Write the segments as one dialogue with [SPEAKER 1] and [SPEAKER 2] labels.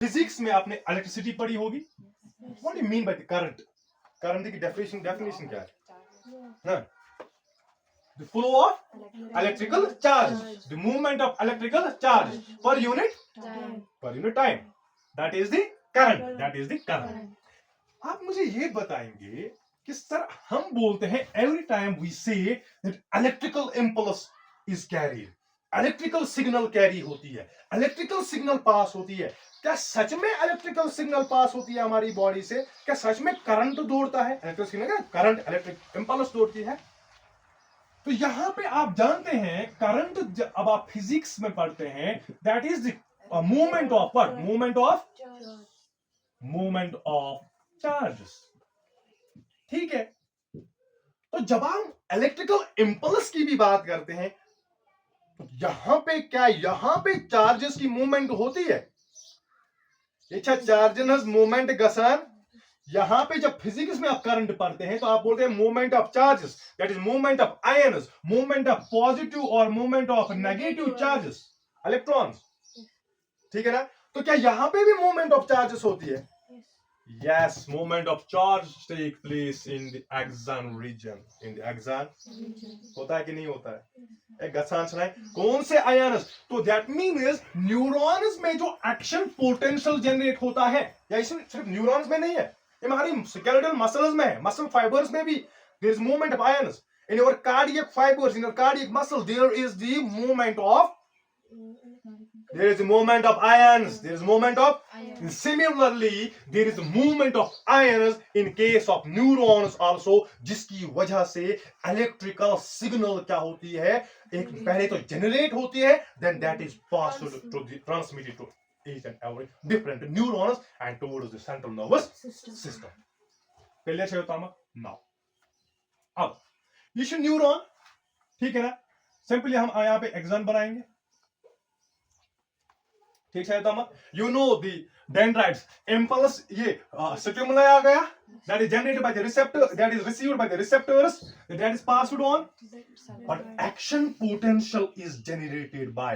[SPEAKER 1] Physics में आपने electricity पढ़ी होगी. What do you mean by the current? Current की डेफिनेशन क्या है? The flow of electrical charges, the movement of electrical charges per unit time. That is the current. That is the current. आप मुझे ये बताएंगे कि सर हम बोलते हैं every time we say that electrical impulse is carried, electrical signal carry होती है, इलेक्ट्रिकल सिग्नल पास होती है. क्या सच में इलेक्ट्रिकल सिग्नल पास होती है हमारी बॉडी से? क्या सच में करंट दौड़ता है? Electric signal current electric impulse दौड़ती है. तो यहां पे आप जानते हैं करंट अब आप फिजिक्स में पढ़ते हैं that is the movement of what? Movement of charges. ठीक है. तो जब हम इलेक्ट्रिकल इंपल्स की भी बात करते हैं तो यहां पे क्या, यहां पे चार्जेस की मूवमेंट होती है. अच्छा, चार्जेस मूवमेंट गसान. यहां पे जब फिजिक्स में आप करंट पढ़ते हैं तो आप बोलते हैं movement of charges, that is movement of ions, movement of positive और movement of negative charges, electrons. ठीक है ना. तो क्या यहां पे भी मूवमेंट ऑफ चार्जेस होती है? Yes, movement of charge take place in the axon region. In the axon होता है कि नहीं होता है? एक गसान सुनाए कौन से आयन्स. तो दैट मीन्स न्यूरॉन्स में जो एक्शन पोटेंशियल जनरेट होता है, या इसमें सिर्फ न्यूरॉन्स में नहीं है, ये हमारी स्केलेटल मसल्स में है, मसल फाइबर्स में भी there is movement of ions. In your cardiac fibres, in your cardiac muscle there is the movement of, there is a movement of ions, there is movement of ions. Similarly there is a movement of ions in case of neurons also, जिसकी वजह से electrical signal क्या होती है, एक पहले तो generate होती है, then that is passed to the transmitted to each and every different neurons and towards the central nervous system. पहले से होता है now. अब ये न्यूरॉन, ठीक है ना. सिंपली हम यहाँ पे एक्सॉन बनाएंगे. ठीक है. तो you know the dendrites impulse, ये स्टिमुलाई आ गया, that is generated by the receptor, that is received by the receptors, that is passed on, but action potential is generated by,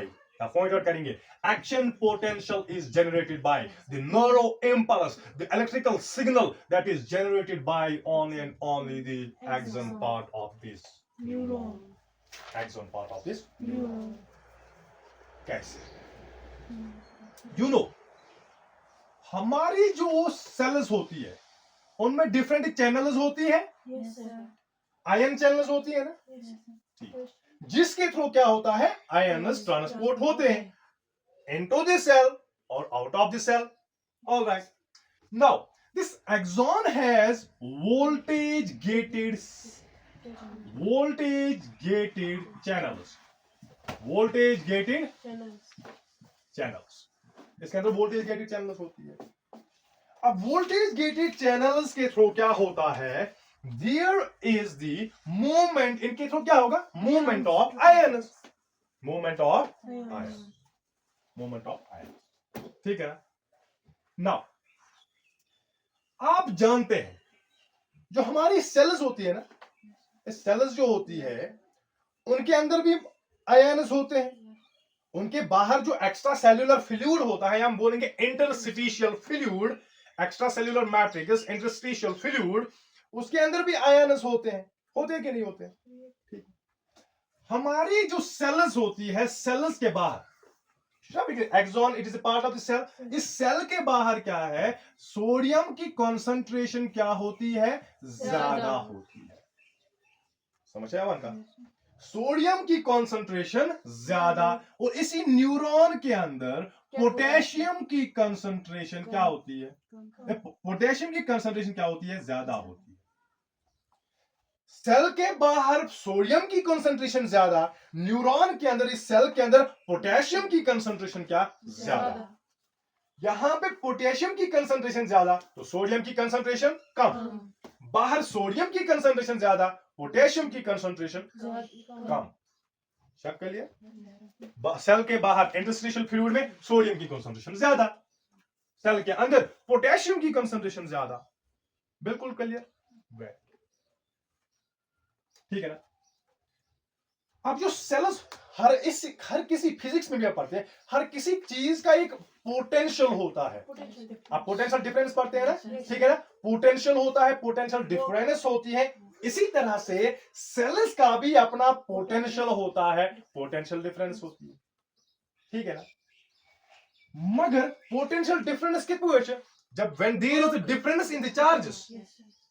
[SPEAKER 1] point out करेंगे, action potential is generated by the neuro impulse, the electrical signal that is generated by only and only the axon part of this neuron. Axon part of this neuron. कैसे? You know, हमारी जो sales होती है उनमें different channels होती है. Ion channels होती है ना. ठीक. जिसके थ्रू क्या होता है, आयन्स ट्रांसपोर्ट होते हैं इनटू द सेल और out of the cell. Alright. Now this axon has voltage gated channels. Voltage gated channels, इसके अंदर वोल्टेज गेटेड चैनल्स होती है. अब वोल्टेज गेटेड चैनल्स के थ्रू क्या होता है, देयर इज द मूवमेंट, इनके थ्रू क्या होगा, movement of ions. Movement of ions, movement of ions. ठीक है ना. नाउ आप जानते हैं जो हमारी सेल्स होती है ना, सेल्स जो होती है उनके अंदर भी आयन्स होते हैं. उनके बाहर जो एक्स्ट्रा सेल्यूलर फ्लूइड होता है, हम बोलेंगे interstitial fluid, extra cellular matrix, interstitial fluid, उसके अंदर भी आयन्स होते हैं. होते हैं कि नहीं होते? ठीक. हमारी जो सेल्स होती है, सेल्स के बाहर axon, it is a part of the cell. इस सेल के बाहर क्या है, सोडियम की कंसंट्रेशन क्या होती है, ज्यादा होती है. समझ आया का? सोडियम की कंसंट्रेशन ज्यादा, और इसी न्यूरॉन के अंदर पोटेशियम की कंसंट्रेशन क्या होती है, पोटेशियम की कंसंट्रेशन क्या होती है, ज्यादा होती है. सेल के बाहर सोडियम की कंसंट्रेशन ज्यादा, न्यूरॉन के अंदर, इस सेल के अंदर पोटेशियम की कंसंट्रेशन क्या ज्यादा. यहां पे पोटेशियम की कंसंट्रेशन ज्यादा तो सोडियम की कंसंट्रेशन कम. बाहर सोडियम की कंसंट्रेशन ज्यादा, पोटेशियम की कंसंट्रेशन कम. शक कर लिया. सेल के बाहर इंटरस्टिशियल फ्लूइड में सोडियम की कंसंट्रेशन ज्यादा, सेल के अंदर पोटेशियम की कंसंट्रेशन ज्यादा. बिल्कुल क्लियर. ठीक है ना. अब जो सेल्स हर किसी फिजिक्स में भी आप पढ़ते हैं, हर किसी चीज का एक पोटेंशियल होता है। आप पोटेंशियल डिफरेंस पढ़ते हैं ना, ठीक है ना, पोटेंशियल होता है, पोटेंशियल डिफरेंस होती है। इसी तरह से सेल्स का भी अपना पोटेंशियल होता है, पोटेंशियल डिफरेंस होती है, ठीक है ना। मगर पोटेंशियल डिफरेंस कितनी होती है? जब when there is a difference in the charges,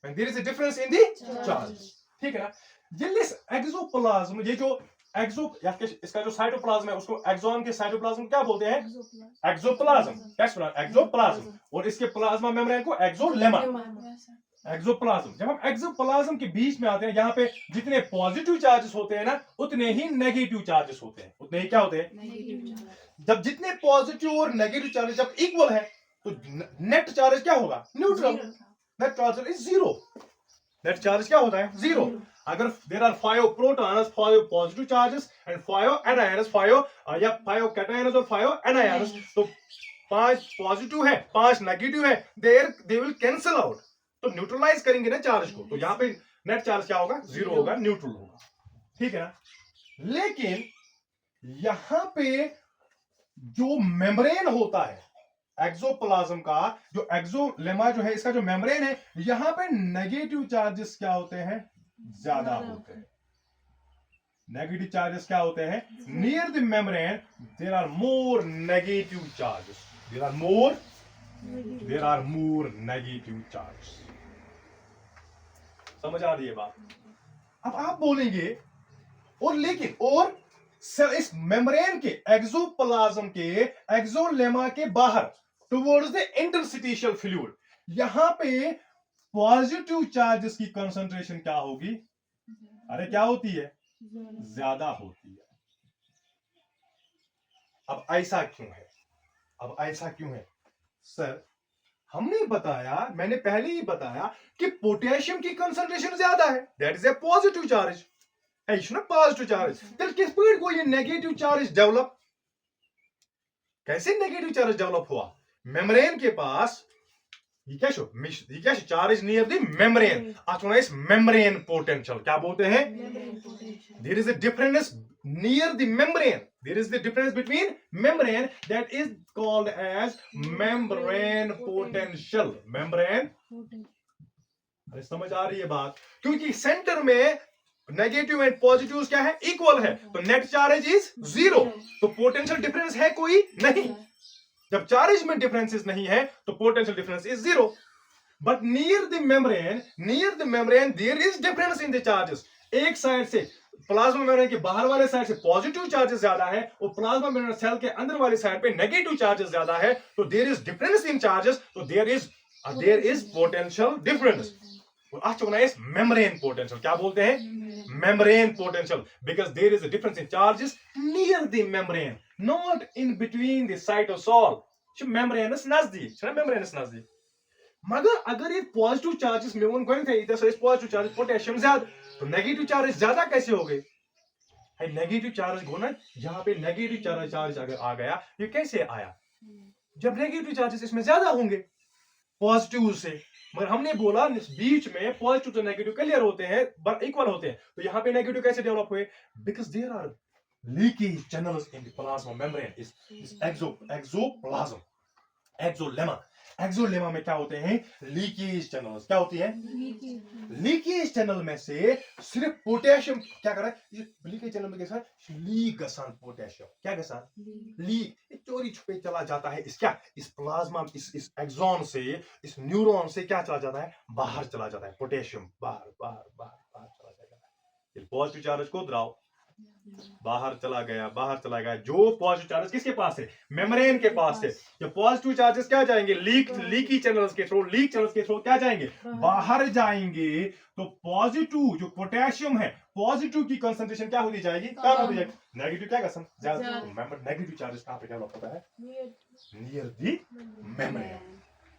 [SPEAKER 1] when there is a difference in the charges, ठीक है ना। ये एक्सोप्लाज्म, ये जो इसका जो साइटोप्लाज्म है उसको एक्सॉन के साइटोप्लाज्म क्या बोलते हैं? एक्सोप्लाज्म। एक्सोप्लाज्म। और इसके प्लाज्मा मेम्ब्रेन को एक्सोलेमा। एक्सोप्लाज्म। जब हम एक्सोप्लाज्म के बीच में आते हैं, यहाँ पे जितने पॉजिटिव चार्जेस होते हैं ना, उतने ही नेगेटिव चार्जेस होते हैं। उतने ही क्या होते हैं? जब जितने पॉजिटिव और नेगेटिव चार्जेस जब इक्वल है, तो नेट चार्ज क्या होगा? Neutral. Net charge is zero. Net charge क्या होता है? जीरो। अगर there are 5 protons, 5 positive charges and 5 anions, 5 cations और 5 एनायंस, तो 5 पॉजिटिव है, 5 नेगेटिव है, दे विल कैंसिल आउट, तो न्यूट्रलाइज करेंगे ना चार्ज को, तो यहाँ पे नेट चार्ज क्या होगा? जीरो होगा, न्यूट्रल होगा, ठीक है ना। लेकिन यहां पे जो मेम्ब्रेन होता है एक्सोप्लाज्म का, जो एक्सोलेमा जो है, इसका जो मेम्ब्रेन है, यहां पे नेगेटिव चार्जेस क्या होते हैं? ज्यादा होते हैं। नेगेटिव चार्जेस क्या होते हैं? Near the membrane there are more negative charges, there are more negative charges. समझ आ रही है बात? अब आप बोलेंगे और लेकिन और इस मेम्ब्रेन के, एक्सोप्लाज्म के, एक्सोलेमा के बाहर टुवर्ड्स द इंटरस्टिशियल फ्लूइड, यहां पे पॉजिटिव चार्जेस की कंसंट्रेशन क्या होगी? अरे क्या होती है? ज्यादा होती है। अब ऐसा क्यों है? अब ऐसा क्यों है सर? हमने बताया, मैंने पहले ही बताया कि पोटेशियम की कंसंट्रेशन ज्यादा है, that is a positive charge, positive charge. फिर किस पॉइंट को ये नेगेटिव चार्ज डेवलप? कैसे नेगेटिव चार्ज डेवलप हुआ? मेम्ब्रेन के पास ये क्या चार्ज नियर द मेम्ब्रेन, इस मेम्ब्रेन पोटेंशियल क्या बोलते हैं? There is a difference near the membrane, there is the difference between membrane, that is called as membrane potential. Membrane, अरे समझ आ रही है बात? क्योंकि सेंटर में नेगेटिव एंड पॉजिटिव क्या है? इक्वल है, तो नेट चार्ज इज जीरो, तो पोटेंशियल डिफरेंस है कोई नहीं। जब चार्ज में डिफरेंसेस नहीं है तो potential difference is zero. But near the membrane there is difference in the charges. एक साइड से प्लाज्मा मेम्ब्रेन के बाहर वाले साइड से पॉजिटिव चार्जेस ज्यादा है और प्लाज्मा मेम्ब्रेन सेल के अंदर वाली साइड पे नेगेटिव चार्जेस ज्यादा है, तो there is difference in charges, तो there is potential difference. Membrane potential क्या बोलते हैं? Membrane potential, because there is a difference in charges near the membrane, not in between the cytosol. Membranes नजदीक। मगर अगर ये पॉजिटिव चार्जेस में उन गणित है, इधर पॉजिटिव चार्ज पोटेशियम ज्यादा, तो नेगेटिव चार्ज ज्यादा कैसे हो गए? नेगेटिव चार्ज को ना, यहाँ पे नेगेटिव चार्ज अगर आ गया, ये कैसे आया? जब नेगेटिव चार्जेस इसमें ज्यादा होंगे पॉजिटिव से। मगर हमने बोला बीच में पॉजिटिव तो नेगेटिव क्लियर होते हैं, इक्वल होते हैं, तो यहाँ पे नेगेटिव कैसे डेवलप हुए? Because there are leakage channels in the plasma membrane, इस एक्सोप्लाज्म, एक्सोलेमा में क्या होते हैं? Leakage channels. क्या होती है? लीकेज चैनल में से सिर्फ पोटेशियम क्या कर रहा है? लीकेज चैनल में कैसा लीक गसान पोटेशियम, क्या गसान? लीक, चोरी छुपे चला जाता है इस प्लाज्मा, इस एक्सॉन से, इस न्यूरॉन से क्या चला जाता है? बाहर चला जाता है पोटेशियम, बाहर चला जाता है। पॉजिटिव चार्ज को द्राव बाहर चला गया। जो पॉजिटिव चार्ज किसके पास है? मेम्ब्रेन के पास है। जो पॉजिटिव चार्जेस क्या जाएंगे? लीकी चैनल्स के थ्रू क्या जाएंगे? बाहर जाएंगे। तो पॉजिटिव जो पोटेशियम है, पॉजिटिव की कंसंट्रेशन क्या होती जाएगी? कम होती जाएगी। नेगेटिव क्या कसम ज्यादा। नेगेटिव चार्जेस कहां पे डेवलप होता है? Near the membrane.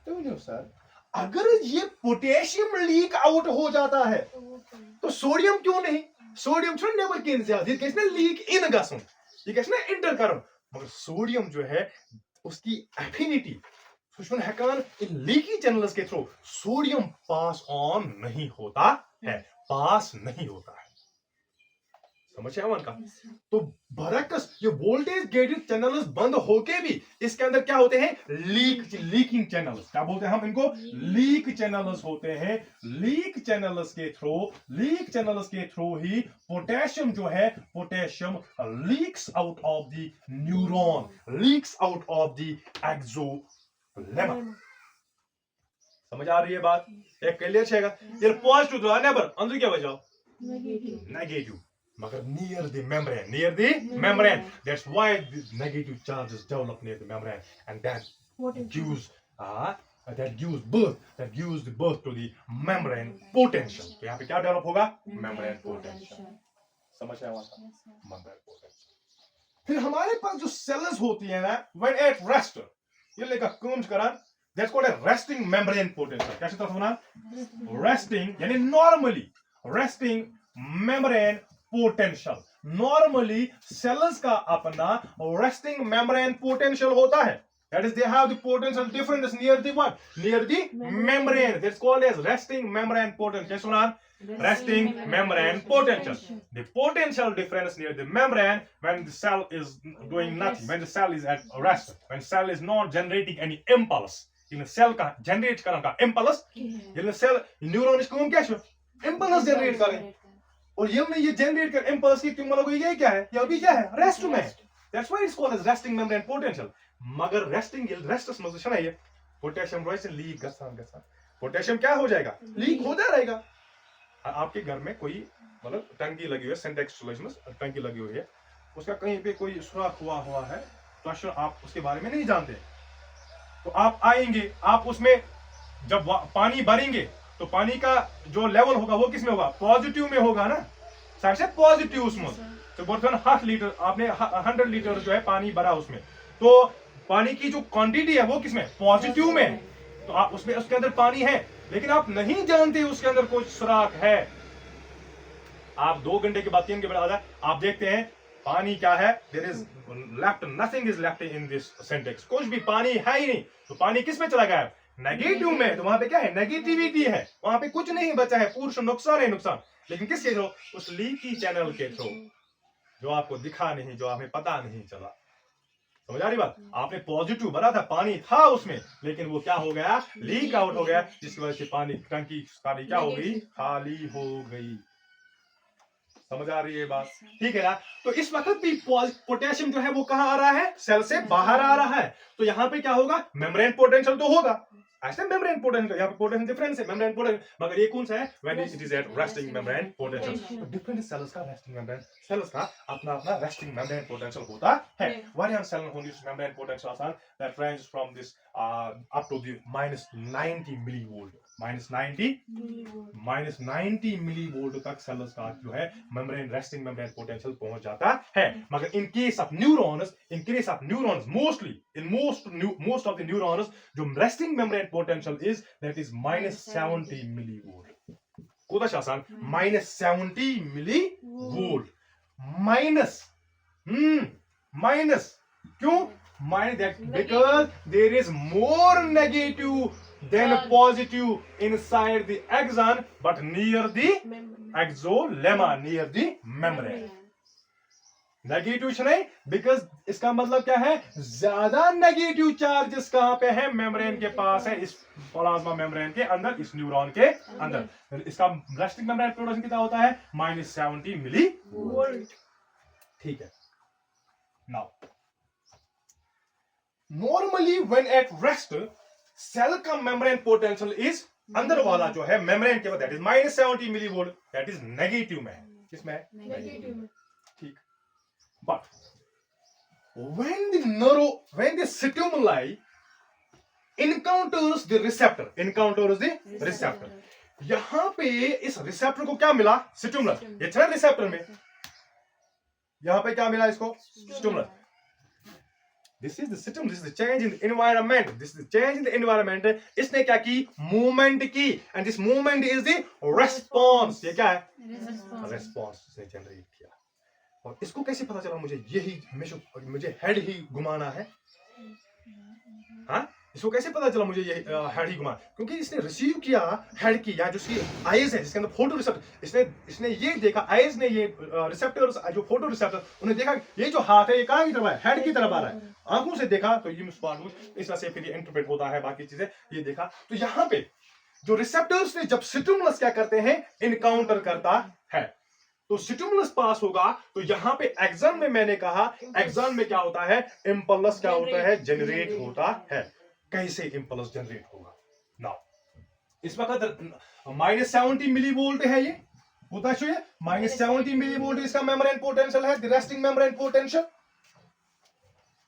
[SPEAKER 1] तो सर, अगर ये पोटेशियम लीक आउट हो जाता है तो सोडियम क्यों नहीं? सोडियम छो नेबर केन ज्यादा, ये कैसे लीक इन गसन, ये कैसे इंटर करन, मगर सोडियम जो है उसकी एफिनिटी सुषमन हकान इन लीकी चैनल्स के थ्रू सोडियम पास ऑन नहीं होता है, समझ आया का? तो बरक्स ये वोल्टेज गेटेड चैनल्स बंद होके भी इसके अंदर क्या होते हैं, लीकिंग चैनल्स, क्या बोलते हैं हम इनको, लीक चैनल्स होते हैं। लीक चैनल्स के थ्रू ही पोटेशियम जो है, potassium leaks out of the neuron, leaks out of the axolemma. समझ आ रही है बात? एक क्लियर छेगा? ये पॉजिटिव तो नेबर अंदर क्या बजाओ, नेगेटिव, मगर near the membrane, that's why the negative charges develop near the membrane, and that gives the birth to the membrane potential. तो यहाँ पे क्या डेवलप होगा, membrane potential। समझ आया वहां का, membrane potential। फिर हमारे पास जो सेल्स होती है ना, when at rest, ये लेकर कूम्स करा, that's called a resting membrane potential। कैसे तरफ होना, resting यानी normally resting membrane potential. Normally cells का अपना रेस्टिंग मेम्ब्रेन पोटेंशियल होता है, that is they have the potential difference near the what, near the membrane, that's called as resting membrane potential। क्या सुना, resting membrane potential, the potential difference near the membrane when the cell is doing nothing, when the cell is at rest, when cell is not generating any impulse। इन cell का generate करने का impulse, इन cell neuron इसको क्या है, impulse generate करें, और ये जनरेट कर इंपल्स की क्यों, मतलब ये क्या है, ये अभी क्या है, रेस्ट में है, that's why it's called as resting membrane potential. मगर रेस्टिंग रेस्टस में छना ये पोटेशियम रोइस लीक गसान पोटेशियम क्या हो जाएगा, लीक होता रहेगा। आपके घर में कोई मतलब टंकी लगी हुई है, सिंटेक्स में टंकी लगी हुई है, उसका कहीं पे कोई सुराख हुआ है, तो आप उसके बारे में नहीं जानते, तो आप आएंगे, आप उसमें जब पानी भरेंगे तो पानी का जो लेवल होगा वो किसमें होगा, पॉजिटिव में होगा ना, सबसे पॉजिटिव उसमें। तो बोलते हैं 1/2 लीटर, आपने 100 लीटर जो है पानी भरा उसमें, तो पानी की जो क्वांटिटी है वो किसमें, पॉजिटिव में, तो आप उसमें उसके अंदर पानी है, लेकिन आप नहीं जानते उसके अंदर कुछ सुराख है। आप 2 घंटे के बाद 3 घंटे बाद आप देखते हैं पानी क्या है, there is left, nothing is left in this syntax, कुछ भी पानी है ही नहीं, तो पानी किस में चला गया है, नेगेटिव में, तो वहां पे क्या है, नेगेटिविटी है, वहां पे कुछ नहीं बचा है, पूर्ण नुकसान है, नुकसान। लेकिन किसके थ्रू, उस लीकी चैनल के थ्रू, जो आपको दिखा नहीं, जो हमें पता नहीं चला। समझ आ रही बात? आपने पॉजिटिव भरा था, पानी था उसमें, लेकिन वो क्या हो गया, लीक आउट हो गया, जिसकी वजह से पानी टंकी सारी क्या हो गई, खाली हो गई। समझ आ रही है बात? ठीक है ना? तो इस वक्त भी पोटेशियम जो है वो कहां आ रहा है, सेल से बाहर आ रहा है, तो यहां पे क्या होगा, मेम्ब्रेन पोटेंशियल तो होगा, ऐसे मेम्ब्रेन पोटेंशियल, यहाँ पे पोटेंशियल डिफरेंस है, मेम्ब्रेन पोटेंशियल, मगर ये कौन सा है, when it is at resting membrane potential. तो डिफरेंट सेल्स का रेस्टिंग मेम्ब्रेन, सेल्स का अपना अपना रेस्टिंग मेम्ब्रेन पोटेंशियल होता है। वारियन सेल होने से मेम्ब्रेन पोटेंशियल आसान, that range from this up to the -90 millivolt, -90 millivolt तक सेल्स का जो है मेम्ब्रेन रेस्टिंग मेम्ब्रेन पोटेंशियल पहुंच जाता है। मगर in case of neurons mostly in most of the neurons जो resting membrane potential is that is -70 millivolt. कोदा शासन -70 मिलीवोल्ट, माइनस क्यों, minus that because there is more negative then positive inside the axon but near the axolemma, near the membrane। Negative नहीं, because इसका मतलब क्या है, ज्यादा नेगेटिव चार्जेस कहां पे है, मेम्ब्रेन के पास है, इस प्लाज्मा मेम्ब्रेन के अंदर, इस न्यूरॉन के अंदर। इसका रेस्टिंग मेम्ब्रेन पोटेंशियल कितना होता है, -70 मिलीवोल्ट। ठीक है, now normally when at rest cell का मेम्ब्रेन पोटेंशियल इज, अंदर वाला जो है मेम्ब्रेन के, that is -70 millivolt, that is negative में, किसमें, नेगेटिव में। ठीक, but when the stimuli encounters the receptor, यहां पे इस रिसेप्टर को क्या मिला, स्टिमुलस, ये था रिसेप्टर में, यहां पे क्या मिला इसको, stimulus. This is the stimulus, this is the change in the environment, this is the change in the environment। इसने क्या की, मूवमेंट की, and this movement is the response। ये क्या है, response इसने जनरेट किया। और इसको कैसे पता चला मुझे, यही मुझे हेड ही घुमाना है, हाँ, इसको कैसे पता चला मुझे ये हेड ही घुमा, क्योंकि इसने रिसीव किया हेड की, या जो इसकी आईज है जिसके अंदर फोटो रिसेप्टर, इसने ये देखा, आईज ने ये रिसेप्टर्स जो फोटो रिसेप्टर, उन्हें देखा ये जो हाथ है ये कहाँ की तरफ है, हेड की तरफ आ रहा है, आंखों से देखा तो ये इस वजह से फिर ये इंटरप्रेट होता है बाकी चीजें, ये देखा। तो यहाँ पे जो रिसेप्टर्स ने जब स्टिमुलस क्या करते हैं, इनकाउंटर करता है, तो स्टिमुलस पास होगा, तो यहां पे एक्सन में मैंने कहा, एक्सन में क्या होता है, इंपल्स क्या होता है, जनरेट होता है। कैसे इंपल्स जनरेट होगा, नाउ इस वक्त -70 मिली वोल्ट है, ये होता है -70 मिली वोल्ट इसका मेम्ब्रेन पोटेंशियल है, the resting membrane potential,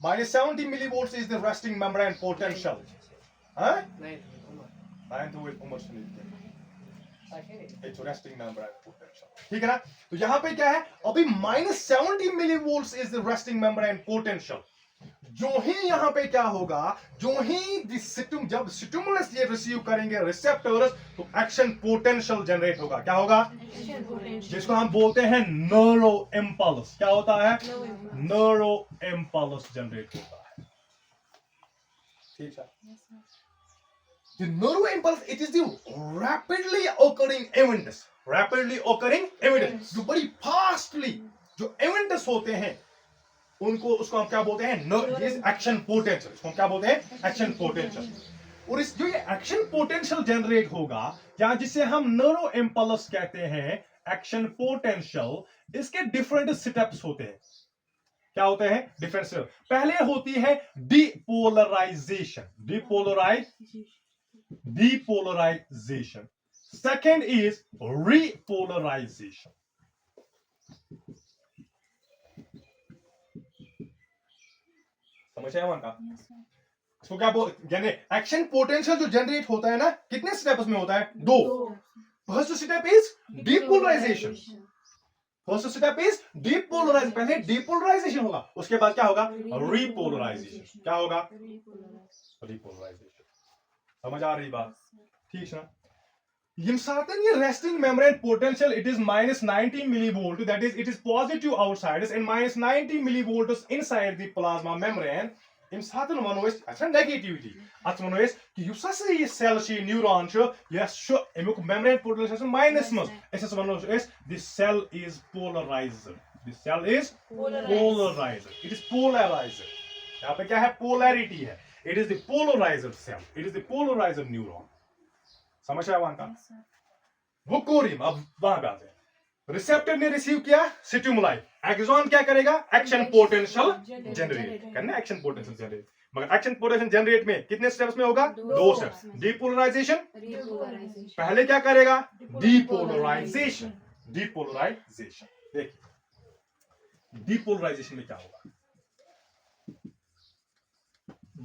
[SPEAKER 1] -70 millivolt is the resting membrane potential. ठीक है ना। तो यहां पे क्या है, अभी -70 millivolt is the resting membrane potential. जो ही यहां पे क्या होगा, जो ही जब स्टिमुलस ये रिसीव करेंगे रिसेप्टर्स, तो एक्शन पोटेंशियल जनरेट होगा। क्या होगा, जिसको हम बोलते हैं न्यूरो इंपल्स। क्या होता है, न्यूरो इंपल्स जनरेट होता है। ठीक है। The neuro impulse, it is the rapidly occurring events, जो बड़ी फास्टली जो events होते हैं, उसको हम क्या बोलते हैं, एक्शन पोटेंशियल। इसको हम क्या बोलते हैं, एक्शन पोटेंशियल। और इस जो ये एक्शन पोटेंशियल जनरेट होगा, या जिसे हम न्यूरो इंपल्स कहते हैं, एक्शन पोटेंशियल, इसके डिफरेंट स्टेप्स होते हैं। क्या होते हैं, डिफरेंट स्टेप। पहले होती है depolarization, second is repolarization। समझ आया वहां का? इसको क्या बोल, यानी एक्शन पोटेंशियल जो जनरेट होता है ना, कितने स्टेप्स में होता है, 2। फर्स्ट स्टेप इज डीपोलराइजेशन, पहले डीपोलराइजेशन होगा, उसके बाद क्या होगा, रिपोलराइजेशन। क्या होगा, रिपोलराइजेशन। समझ आ रही बात, ठीक है। ये resting membrane potential, it is -90 millivolt, that is it is positive outside and -90 millivolts inside the plasma membrane. Im satın vanois acha negativity atmanois ki yusası ye cell shi neuron şu, yes şu emuk membrane potential minus mas esas vanois the cell is polarized, it is polarizer। यहाँ पे क्या है, polarity है, it is the polarizer cell, it is the polarizer neuron। समझ आया वहां का, वो कोरियम। अब वहां पे आते हैं, रिसेप्टर ने रिसीव किया स्टिमुलाई, एक्सॉन क्या करेगा, एक्शन पोटेंशियल जनरेट करना, एक्शन पोटेंशियल जनरेट। मगर एक्शन पोटेंशियल जनरेट में कितने स्टेप्स में होगा, 2 स्टेप्स। डीपोलराइजेशन, पहले क्या करेगा, डीपोलराइजेशन। देखिए डीपोलराइजेशन में क्या होगा,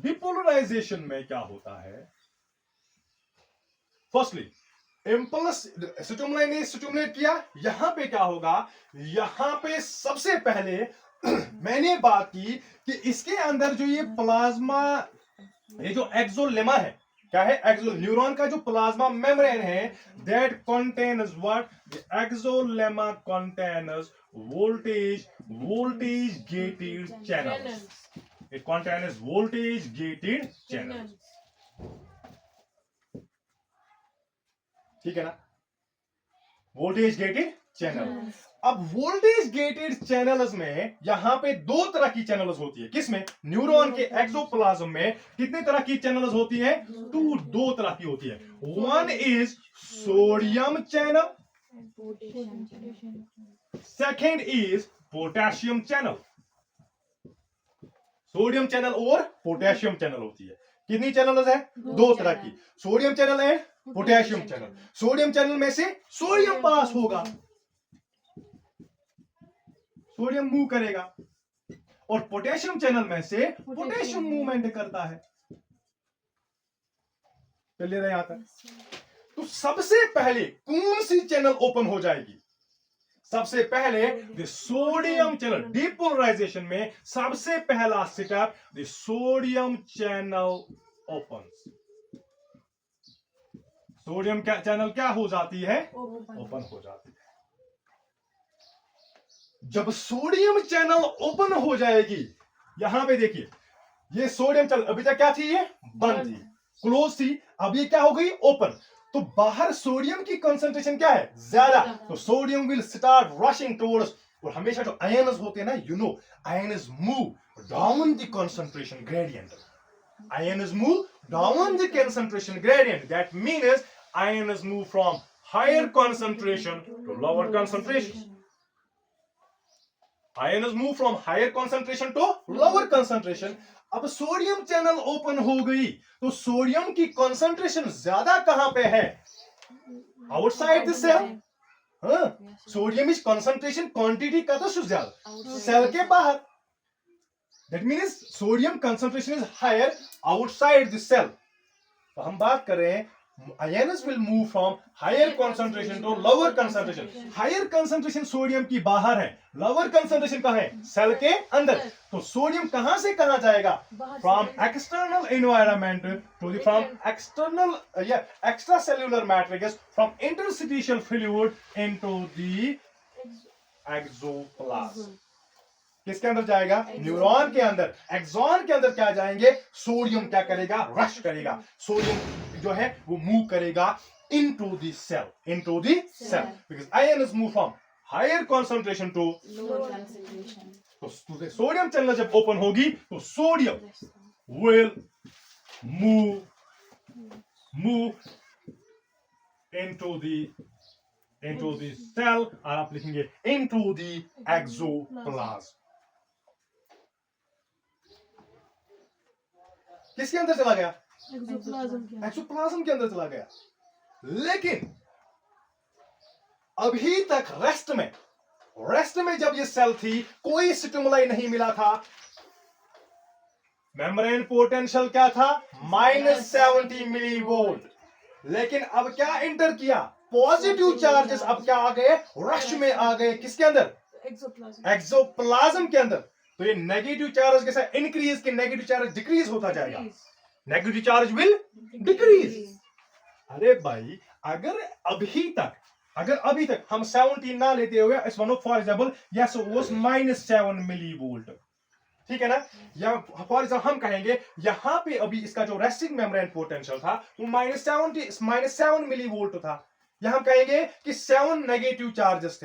[SPEAKER 1] डीपोलराइजेशन में क्या होता है, फर्स्टली इंपल्स स्टिमुलाई ने स्टिमुलेट किया, यहां पे क्या होगा, यहां पे सबसे पहले मैंने बात की कि इसके अंदर जो ये प्लाज्मा, ये जो एक्सोलेमा है, क्या है, एक्सो न्यूरॉन का जो प्लाज्मा मेम्ब्रेन है, that contains what, the axolemma contains voltage gated channels, it contains voltage gated channels। ठीक है ना, वोल्टेज गेटेड चैनल। अब वोल्टेज गेटेड चैनल्स में यहां पे 2 तरह की चैनल्स होती है, किसमें, न्यूरॉन के एक्सोप्लाज्म में कितने तरह की चैनल्स होती है, 2 तरह की होती है। One is sodium channel, second is potassium channel. Sodium channel और पोटेशियम चैनल होती है। कितनी चैनल्स है, 2 तरह की, सोडियम चैनल है, पोटेशियम चैनल। सोडियम चैनल में से सोडियम पास होगा, सोडियम मूव करेगा, और पोटेशियम चैनल में से पोटेशियम मूवमेंट करता है। चलिए रहे यहां तक। तो सबसे पहले कौन सी चैनल ओपन हो जाएगी, सबसे पहले द सोडियम चैनल। डीपोलराइजेशन में सबसे पहला step, the sodium channel open. Sodium क्या चैनल क्या हो जाती है, ओपन हो जाती है। जब सोडियम चैनल ओपन हो जाएगी, यहां पे देखिए, ये सोडियम चैनल अभी तक क्या थी, ये बंद थी, क्लोज थी, अब ये क्या हो गई, ओपन। तो बाहर सोडियम की कंसंट्रेशन क्या है, ज्यादा, तो sodium will start rushing towards, और हमेशा जो आयन्स होते हैं ना, you know, ions move down the concentration gradient, ions move down the concentration gradient, that means ions move from higher concentration to lower concentration, ions move from higher concentration to lower concentration. अब sodium channel open हो गई, तो sodium की concentration ज्यादा कहां पे है, outside the cell, हाँ, सोडियम इज कंसंट्रेशन क्वांटिटी का तो ज्यादा सेल के बाहर, that means sodium concentration is higher outside the cell. तो हम बात कर रहे हैं ions will move from higher concentration to lower concentration, higher concentration sodium की बाहर है, लोअर कंसंट्रेशन कहां है, सेल के अंदर। तो सोडियम कहां से कहां जाएगा, from external environment to the from external या extracellular matrix, from interstitial fluid into the exoplasm. किसके अंदर जाएगा, न्यूरॉन के अंदर, एक्सॉन के अंदर क्या जाएंगे, सोडियम क्या करेगा, रश करेगा, सोडियम जो है वो मूव करेगा into the cell, into the cell, because ions move from higher concentration to lower concentration. तो सोडियम चैनल जब ओपन होगी तो sodium will move into the cell, और आप लिखेंगे into the exoplasm। किसके अंदर चला गया, एक्सोप्लाज्म के अंदर चला गया। लेकिन अभी तक रेस्ट में जब ये सेल थी, कोई स्टिमुलाई नहीं मिला था, मेम्ब्रेन पोटेंशियल क्या था, -70 मिलीवोल्ट। लेकिन अब क्या इंटर किया, पॉजिटिव चार्जेस अब क्या आ गए, रश में आ गए, किसके अंदर, एक्सोप्लाज्म के अंदर। तो ये नेगेटिव चार्ज के साथ इंक्रीज के नेगेटिव चार्ज डिक्रीज होता जाएगा, नेगेटिव चार्ज विल डिक्रीज। अरे भाई, अगर अभी तक हम 17 ना लेते हुए, इस one for example yes was -7 millivolt, ठीक है ना, या फॉर एग्जांपल हम कहेंगे यहां पे अभी इसका जो रेस्टिंग मेम्ब्रेन पोटेंशियल था वो -7 मिलीवोल्ट था, यहां हम कहेंगे कि 7 नेगेटिव चार्जेस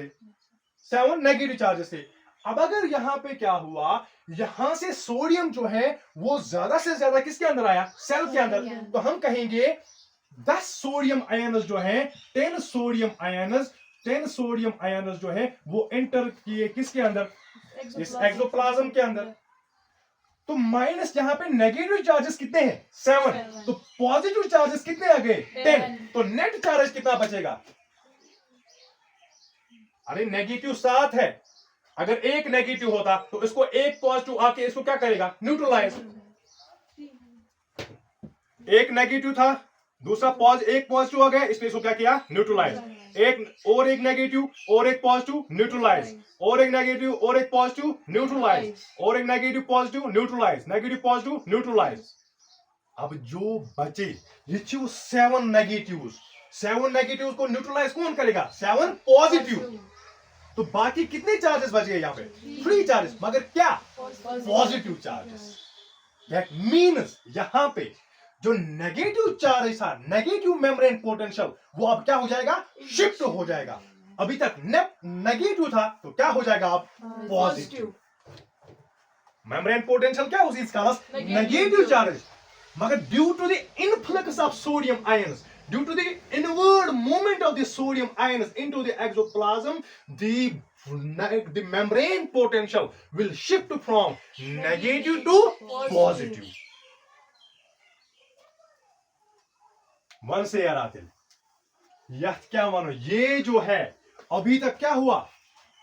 [SPEAKER 1] थे। अब अगर यहां पे क्या हुआ, यहां से सोडियम जो है वो ज्यादा से ज्यादा किसके अंदर आया, सेल के अंदर, तो हम कहेंगे 10 सोडियम आयन्स जो है, 10 सोडियम आयन्स जो है वो एंटर किए किसके अंदर, इस एक्सोप्लाज्म के अंदर। तो माइनस यहां पे नेगेटिव चार्जेस कितने हैं, 7, तो पॉजिटिव चार्जेस कितने आ गए, 10, तो नेट चार्ज कितना बचेगा, अरे नेगेटिव 7 है, अगर एक नेगेटिव होता तो इसको एक पॉजिटिव आके इसको क्या करेगा, न्यूट्रलाइज। एक नेगेटिव था, दूसरा एक पॉजिटिव आ गया, इसने इसको क्या किया, न्यूट्रलाइज। एक नेगेटिव और एक पॉजिटिव, न्यूट्रलाइज, और एक नेगेटिव और एक पॉजिटिव, न्यूट्रलाइज, और एक negative positive, neutralise, negative positive, neutralise. अब जो बचे ये 7 नेगेटिव्स को न्यूट्रलाइज कौन करेगा, 7 पॉजिटिव। तो बाकी कितने चार्जेस बच गए, यहां पे 3 चार्जेस, मगर क्या, पॉजिटिव चार्जेस। दैट मीन्स यहां पे जो नेगेटिव चार्ज था, नेगेटिव मेम्ब्रेन पोटेंशियल, वो अब क्या हो जाएगा, शिफ्ट हो जाएगा। अभी तक नेगेटिव था तो क्या हो जाएगा अब, पॉजिटिव। मेम्ब्रेन पोटेंशियल क्या उसी इसका नेगेटिव चार्ज, मगर due to the influx of sodium ions, due to the inward movement of the sodium ions into the exoplasm, the membrane potential will shift from negative to positive. मन से यार आते, यह क्या मानो, ये जो है अभी तक क्या हुआ,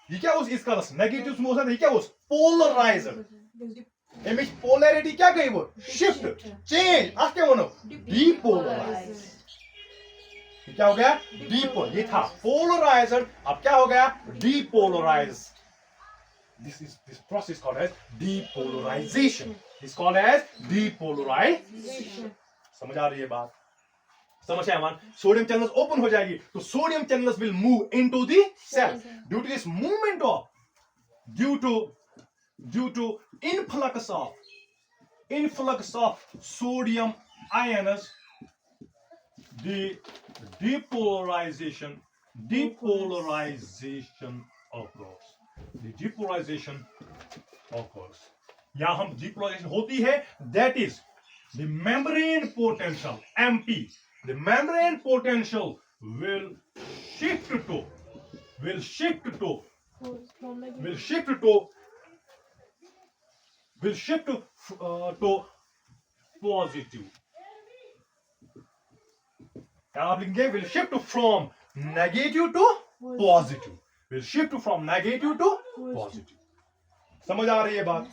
[SPEAKER 1] ये क्या उस इसका नेगेटिव मोशन, ये क्या उस पोलराइजर, इमेज पोलैरिटी क्या गई, वो शिफ्ट, चेंज, आज क्या मानो, डीपोलराइज। क्या हो गया, डीपोल, ये था पोलराइजर, अब क्या हो गया, depolarise. This process called as depolarisation, is called as depolarisation. समझ आ रही है बात, समझ आया मान, सोडियम चैनल्स ओपन हो जाएगी तो sodium channels will move into the cell, due to this movement of due to influx of influx of sodium ions, the depolarization occurs. The depolarization occurs. यहां हम depolarization होती है, that is the membrane potential MP. The membrane potential will shift to positive. आप लिखेंगे will shift from negative to positive. Will shift from negative to positive. समझ आ रही है बात?